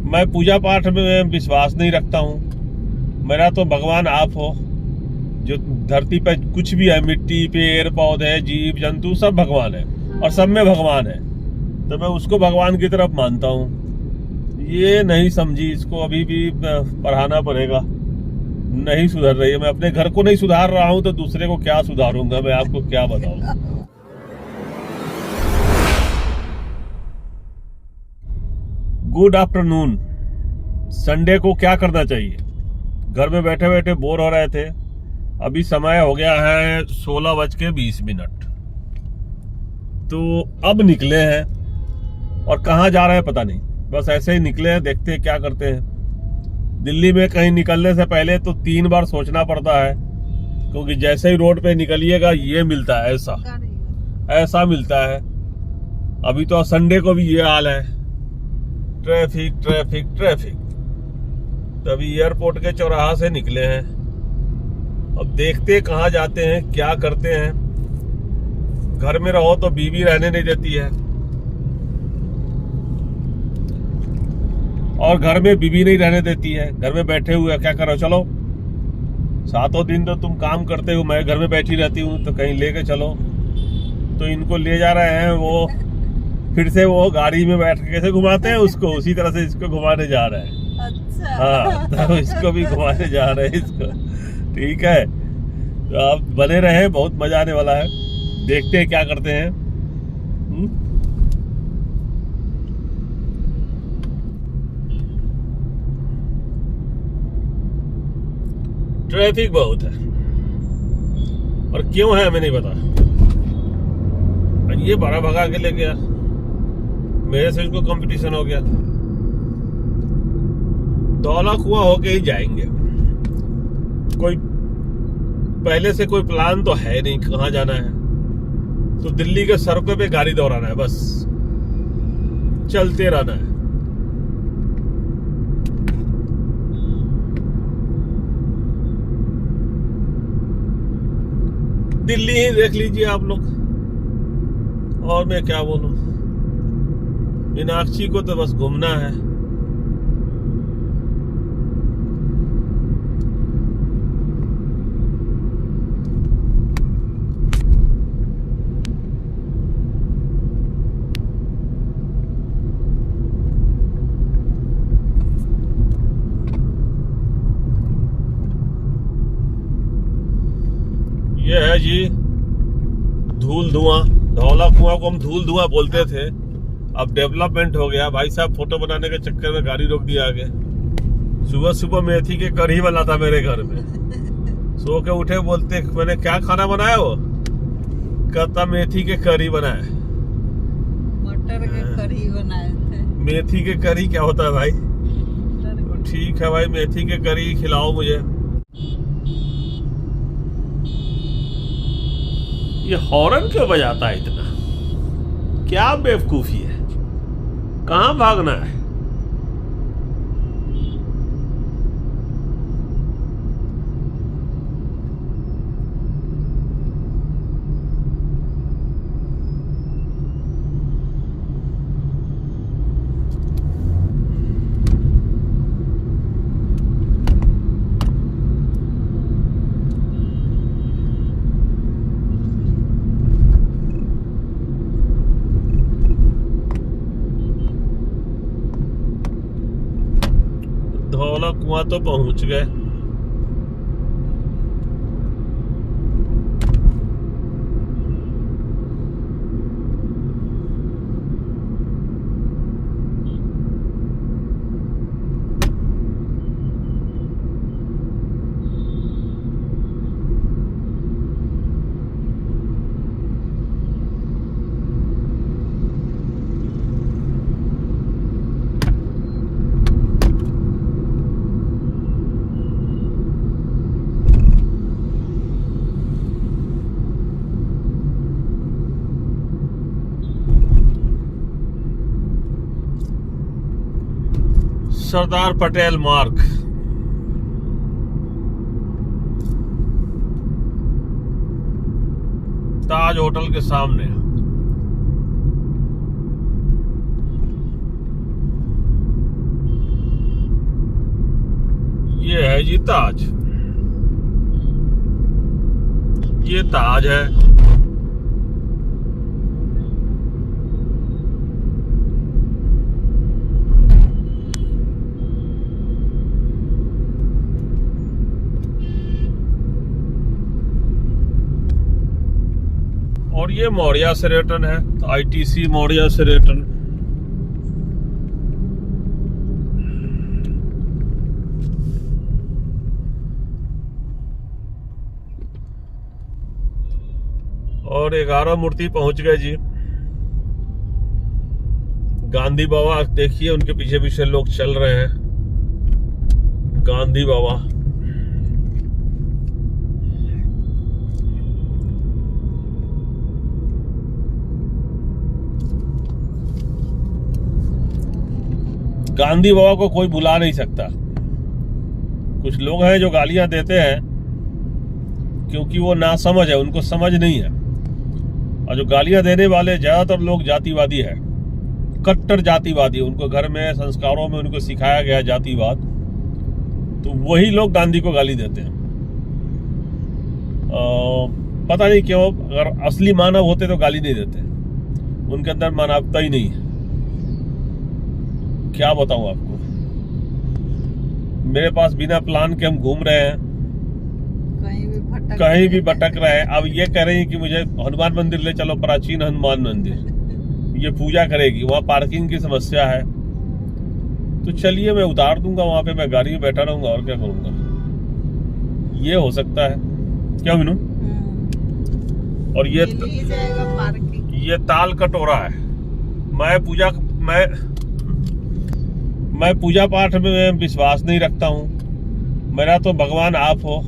मैं पूजा पाठ में विश्वास नहीं रखता हूँ। मेरा तो भगवान आप हो। जो धरती पे कुछ भी है, मिट्टी, पेड़ पौधे, जीव जंतु, सब भगवान है और सब में भगवान है, तो मैं उसको भगवान की तरफ मानता हूँ। ये नहीं समझी, इसको अभी भी पढ़ाना पड़ेगा। नहीं सुधर रही है। मैं अपने घर को नहीं सुधार रहा हूँ तो दूसरे को क्या सुधारूंगा, मैं आपको क्या बताऊं। Good afternoon. संडे को क्या करना चाहिए? घर में बैठे बैठे बोर हो रहे थे। अभी समय हो गया है 16:20। तो अब निकले हैं और कहाँ जा रहे हैं पता नहीं, बस ऐसे ही निकले हैं, देखते हैं क्या करते हैं। दिल्ली में कहीं निकलने से पहले तो 3 बार सोचना पड़ता है, क्योंकि जैसे ही रोड पे निकलिएगा ये मिलता है, ऐसा मिलता है। अभी तो संडे को भी ये हाल है, ट्रैफिक ट्रैफिक ट्रैफिक। तभी एयरपोर्ट के चौराहा से निकले हैं। अब देखते कहाँ जाते हैं, क्या करते हैं। घर में रहो तो बीवी रहने नहीं देती है, और घर में बीवी नहीं रहने देती है। घर में बैठे हुए क्या करो, चलो 7 दिन तो तुम काम करते हो, मैं घर में बैठी रहती हूँ, तो कहीं लेके चलो। तो इनको ले जा रहे हैं, वो फिर से वो गाड़ी में बैठ के कैसे घुमाते हैं उसको, उसी तरह से इसको घुमाने जा रहे हैं। अच्छा। हाँ, तो इसको भी घुमाने जा रहे हैं इसको। ठीक है, तो आप बने रहे, बहुत मजा आने वाला है। देखते हैं क्या करते हैं। ट्रैफिक बहुत है, और क्यों है हमें नहीं पता। ये बड़ा भगा के ले गया, मेरे से इसको कंपटीशन हो गया। धौला कुआं होके ही जाएंगे। कोई पहले से कोई प्लान तो है नहीं कहाँ जाना है, तो दिल्ली के सड़कों पे गाड़ी दौड़ाना है, बस चलते रहना है। दिल्ली ही देख लीजिए आप लोग, और मैं क्या बोलूं। मीनाक्षी को तो बस घूमना है। ये है जी धूल धुआं। धौला कुआं को हम धूल धुआं बोलते थे, अब डेवलपमेंट हो गया। भाई साहब फोटो बनाने के चक्कर में गाड़ी रोक दिया आगे। सुबह सुबह मेथी के कढ़ी बना था मेरे घर में, सो के उठे, बोलते मैंने क्या खाना बनाया, वो कहता मेथी के कढ़ी बनाया। मटर के कढ़ी बनाए थे। मेथी के कढ़ी क्या होता है भाई? ठीक है भाई, मेथी के कढ़ी खिलाओ मुझे। ये हॉर्न क्यों बजाता है इतना? क्या बेवकूफी है, कहाँ भागना है? धौला कुआं तो पहुंच गए। सरदार पटेल मार्ग। ताज होटल के सामने। है जी ताज। ये ताज है। और ये मौर्या सेरेटन है, आईटीसी मौर्या सेरेटन। और 11 मूर्ति पहुंच गए जी। गांधी बाबा देखिए, उनके पीछे पीछे लोग चल रहे हैं। गांधी बाबा गांधी बाबा को कोई बुला नहीं सकता। कुछ लोग हैं जो गालियां देते हैं क्योंकि वो नासमझ है, उनको समझ नहीं है। और जो गालियां देने वाले ज्यादातर लोग जातिवादी है, कट्टर जातिवादी। उनको घर में संस्कारों में उनको सिखाया गया जातिवाद, तो वही लोग गांधी को गाली देते हैं। पता नहीं क्यों। अगर असली मानव होते तो गाली नहीं देते। उनके अंदर मानवता ही नहीं है। क्या बताऊं आपको। मेरे पास बिना प्लान के हम घूम रहे हैं, कहीं भी भटक रहे हैं। अब ये कह रही है कि मुझे हनुमान मंदिर ले चलो, प्राचीन हनुमान मंदिर, ये पूजा करेगी। वहाँ पार्किंग की समस्या है, तो चलिए मैं उतार दूंगा वहां पे, मैं गाड़ी में बैठा रहूंगा और क्या करूंगा। ये हो सकता है क्या मीनू। और ये ताल कटोरा है। मैं पूजा पाठ में विश्वास नहीं रखता हूँ। मेरा तो भगवान आप हो।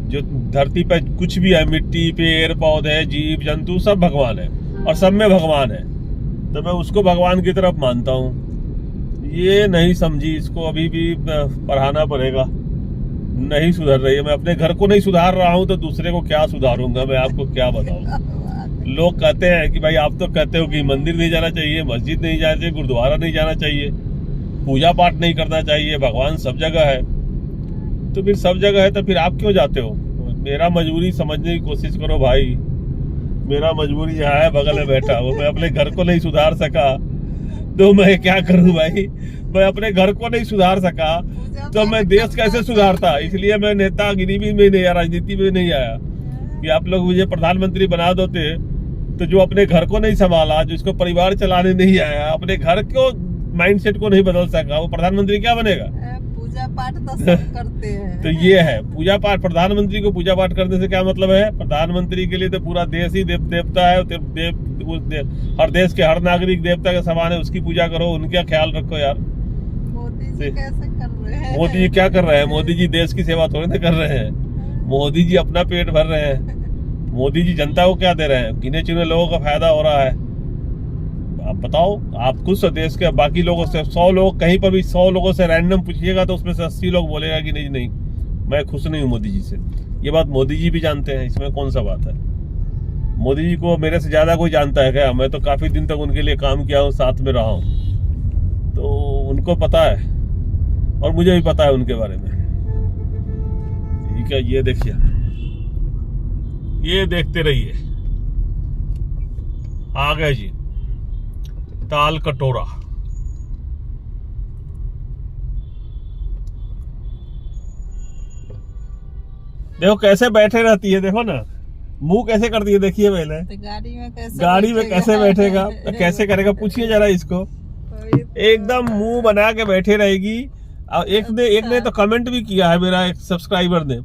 जो धरती पे कुछ भी है, मिट्टी, पेड़ पौधे, जीव जंतु, सब भगवान है और सब में भगवान है, तो मैं उसको भगवान की तरफ मानता हूँ। ये नहीं समझी, इसको अभी भी पढ़ाना पड़ेगा। नहीं सुधर रही है। मैं अपने घर को नहीं सुधार रहा हूँ तो दूसरे को क्या सुधारूंगा। मैं आपको क्या बताऊँ। लोग कहते हैं कि भाई, आप तो कहते हो कि मंदिर नहीं जाना चाहिए, मस्जिद नहीं जाना चाहिए, गुरुद्वारा नहीं जाना चाहिए, पूजा पाठ नहीं करना चाहिए, भगवान सब जगह है। तो फिर सब जगह है तो फिर आप क्यों जाते हो। मेरा मजबूरी समझने की कोशिश करो भाई। मेरा मजबूरी यहाँ है, बगल में बैठा हूँ। मैं अपने घर को नहीं सुधार सका तो मैं क्या करूँ भाई। मैं अपने घर को नहीं सुधार सका तो मैं देश कैसे सुधारता। इसलिए मैं नेतागिरी में नहीं आया, राजनीति में नहीं आया कि आप लोग मुझे प्रधानमंत्री बना देते। तो जो अपने घर को नहीं संभाला, जिसको परिवार चलाने नहीं आया, अपने घर को माइंडसेट को नहीं बदल सका, वो प्रधानमंत्री क्या बनेगा। पूजा पाठ तो सब करते हैं। तो ये है पूजा पाठ। प्रधानमंत्री को पूजा पाठ करने से क्या मतलब है। प्रधानमंत्री के लिए तो पूरा देश ही देवता है। हर देश के हर नागरिक देवता के समान है। उसकी पूजा करो, उनका ख्याल रखो यार। मोदी जी कैसे कर रहे हैं। मोदी जी क्या कर रहे हैं। मोदी जी देश की सेवा थोड़ी ना कर रहे हैं। मोदी जी अपना पेट भर रहे हैं। मोदी जी जनता को क्या दे रहे हैं। गिने चुने लोगों का फायदा हो रहा है। आप बताओ, आप खुद देश के बाकी लोगों से 100 लोग, कहीं पर भी 100 लोगों से रैंडम पूछिएगा तो उसमें से 80 लोग बोलेगा कि नहीं मैं खुश नहीं हूँ मोदी जी से। ये बात मोदी जी भी जानते हैं, इसमें कौन सा बात है। मोदी जी को मेरे से ज्यादा कोई जानता है क्या। मैं तो काफी दिन तक उनके लिए काम किया हूँ, साथ में रहा हूँ, तो उनको पता है और मुझे भी पता है उनके बारे में। ठीक है, ये देखिए, ये देखते रहिए। आ गए जी ताल कटोरा। देखो कैसे बैठे रहती है, देखो ना मुंह कैसे करती है, देखिए पहले। तो गाड़ी में कैसे बैठेगा, तो कैसे करेगा, पूछिए जरा इसको। एकदम मुंह बना के बैठे रहेगी। और एक ने तो कमेंट भी किया है, मेरा एक सब्सक्राइबर ने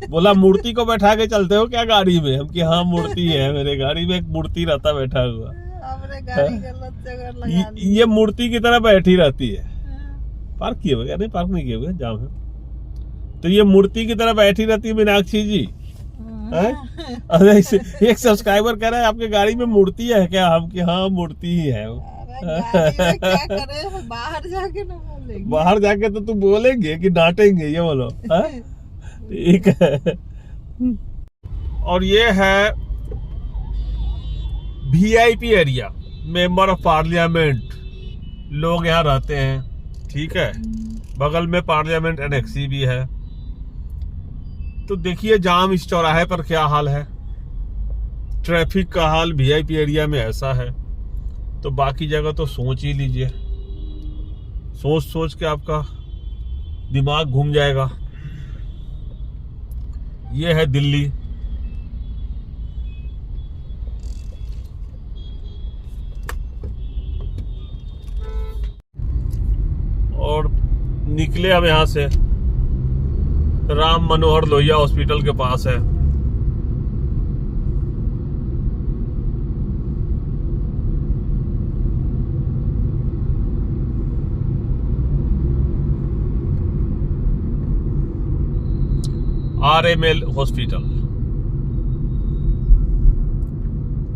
बोला मूर्ति को बैठा के चलते हो क्या गाड़ी में। हम कि हाँ मूर्ति है, मेरे गाड़ी में एक मूर्ति रहता बैठा हुआ। ये मूर्ति की तरह बैठी रहती है। पार्क किए हुए नहीं, पार्क नहीं किए हुए, जाम है। तो ये मूर्ति की तरह बैठी रहती है मीनाक्षी जी। अरे एक सब्सक्राइबर कह रहा है आपके गाड़ी में मूर्ति है क्या। हम कि हाँ मूर्ति ही है। क्या करे, बाहर जाके ना बोलेंगे। बाहर जाके तो तुम बोलेंगे कि डांटेंगे, ये बोलो। ठीक है। और ये है VIP area, member of parliament लोग यहाँ रहते हैं। ठीक है, बगल में पार्लियामेंट एनेक्सी भी है। तो देखिए जाम इस चौराहे पर क्या हाल है, ट्रैफिक का हाल वीआईपी एरिया में ऐसा है, तो बाकी जगह तो सोच ही लीजिए। सोच सोच के आपका दिमाग घूम जाएगा। ये है दिल्ली। और निकले अब यहां से, राम मनोहर लोहिया हॉस्पिटल के पास है। RML hospital.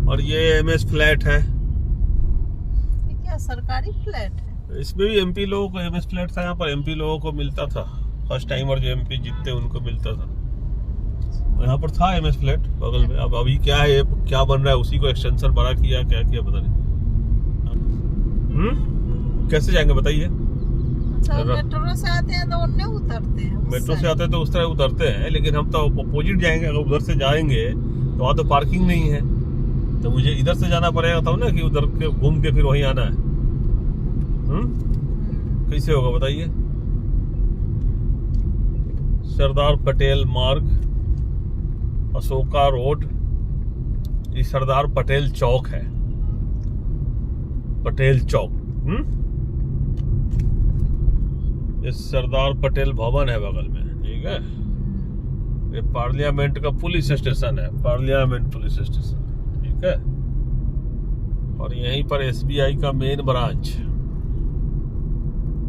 और ये MS फ्लैट है। ये क्या सरकारी फ्लैट है? इसमें भी MP लोगों को MS फ्लैट था। यहाँ पर MP लोगों को मिलता था, फर्स्ट टाइमर जो MP जीतते उनको मिलता था। यहाँ पर था MS फ्लैट बगल में। अब अभी क्या है, क्या बन रहा है, उसी को एक्सटेंशन बड़ा किया, क्या किया पता नहीं। कैसे जाएंगे बताइए? अच्छा, मेट्रो से आते हैं तो उन्हें उतरते हैं। मेट्रो से आते हैं तो उस तरह उतरते हैं, लेकिन हम तो अपोजिट जाएंगे। अगर उधर से जाएंगे तो वहाँ तो पार्किंग नहीं है, तो मुझे इधर से जाना पड़ेगा तब ना, कि उधर के घूम के फिर वहीं आना है। कैसे होगा बताइए? सरदार पटेल मार्ग, अशोका रोड, ये सरदार पटेल चौक है। पटेल चौक। ये सरदार पटेल भवन है बगल में, ठीक है। ये पार्लियामेंट का पुलिस स्टेशन है, पार्लियामेंट पुलिस स्टेशन, ठीक है। और यहीं पर SBI का main branch,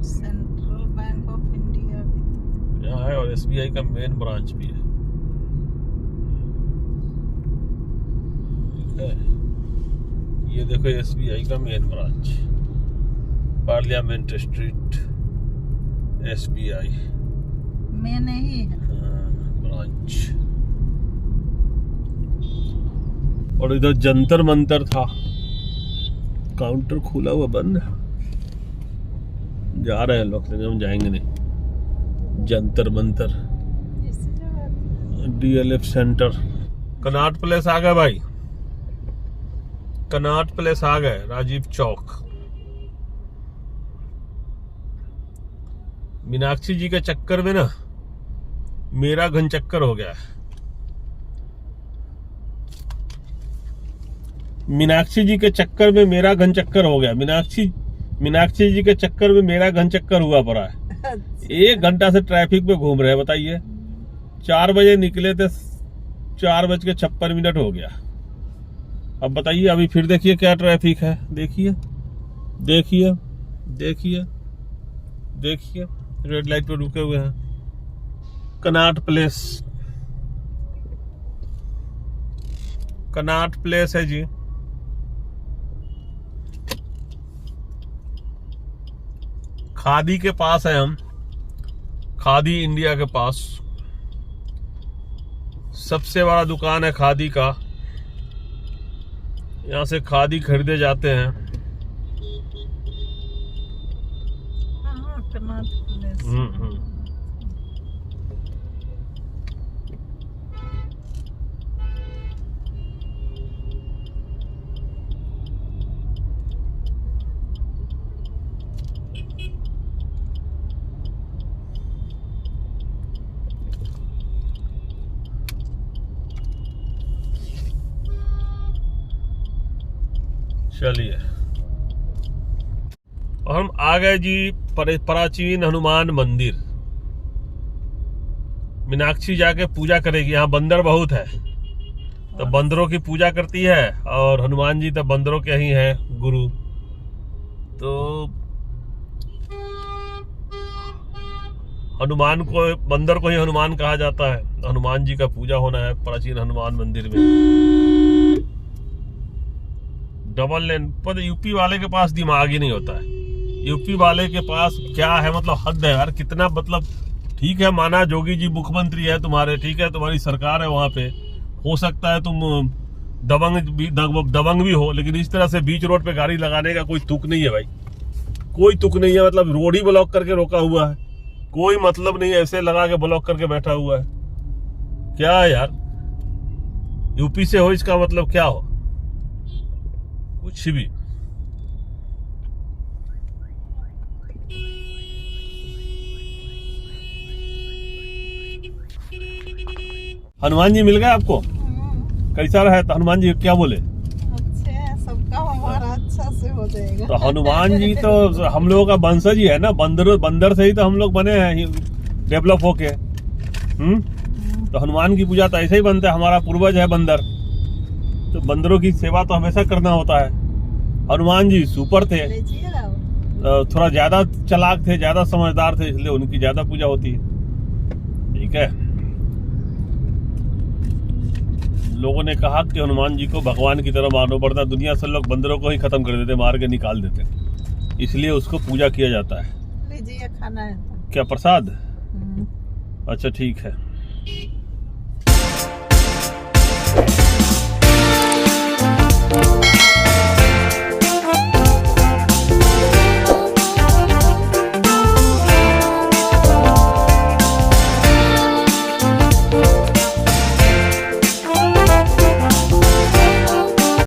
central bank of India भी यहाँ है, और SBI का मेन ब्रांच भी है, ठीक है। ये देखो SBI का main branch, parliament street SBI में नहीं है ब्रांच। और इधर जंतर मंतर था, काउंटर खुला हुआ बंद। जा रहे हैं लोग, लेकिन हम जाएंगे नहीं। जंतर मंतर, इस जगह DLF सेंटर, कनॉट प्लेस आ गए भाई, कनॉट प्लेस आ गए, राजीव चौक। मीनाक्षी जी के चक्कर में ना मेरा घन चक्कर हो गया है। मीनाक्षी जी के चक्कर में मेरा घन चक्कर हो गया। मीनाक्षी जी के चक्कर में मेरा घन चक्कर हुआ पड़ा है। 1 घंटा से ट्रैफिक में घूम रहे हैं, बताइए। 4 बजे निकले थे, 4:56 हो गया। अब बताइए, अभी फिर देखिए क्या ट्रैफिक है। देखिए देखिए देखिए देखिए, रेड लाइट पे रुके हुए हैं। कनॉट प्लेस, कनॉट प्लेस है जी। खादी के पास है हम, खादी इंडिया के पास सबसे बड़ा दुकान है खादी का। यहाँ से खादी खरीदे जाते हैं। हाँ, कनॉट प्लेस। चलिए, और हम आ गए जी प्राचीन हनुमान मंदिर। मीनाक्षी जाके पूजा करेगी। यहाँ बंदर बहुत है, तो बंदरों की पूजा करती है, और हनुमान जी तो बंदरों के ही हैं गुरु। तो हनुमान को, बंदर को ही हनुमान कहा जाता है। हनुमान जी का पूजा होना है प्राचीन हनुमान मंदिर में। डबल लेन पर यूपी वाले के पास दिमाग ही नहीं होता है। यूपी वाले के पास क्या है, मतलब हद है यार। कितना, मतलब ठीक है, माना जोगी जी मुख्यमंत्री है तुम्हारे, ठीक है, तुम्हारी सरकार है वहां पे, हो सकता है तुम दबंग भी हो, लेकिन इस तरह से बीच रोड पे गाड़ी लगाने का कोई तुक नहीं है भाई, कोई तुक नहीं है। मतलब रोड ही ब्लॉक करके रोका हुआ है, कोई मतलब नहीं, ऐसे लगा के ब्लॉक करके बैठा हुआ है। क्या है यार, यूपी से हो इसका मतलब क्या हो? कुछ भी। हनुमान जी मिल गए आपको? कैसा रहा? तो हनुमान जी क्या बोले? अच्छे है, सबका हमारा अच्छा से हो जाएगा। तो हनुमान जी तो हम लोगों का वंशज ही है ना, बंदर से ही तो हम लोग बने हैं डेवलप होके। तो हनुमान की पूजा तो ऐसे ही बनता है, हमारा पूर्वज है बंदर, तो बंदरों की सेवा तो हमेशा करना होता है। हनुमान जी सुपर थे, लीजिएगा। थोड़ा ज्यादा चालाक थे, ज्यादा समझदार थे, इसलिए उनकी ज्यादा पूजा होती है। ठीक है, लोगों ने कहा कि हनुमान जी को भगवान की तरह मानो, वरना दुनिया से लोग बंदरों को ही खत्म कर देते, मार के निकाल देते, इसलिए उसको पूजा किया जाता है। लीजिए, खाना है तो। क्या प्रसाद? हम्म। अच्छा ठीक है।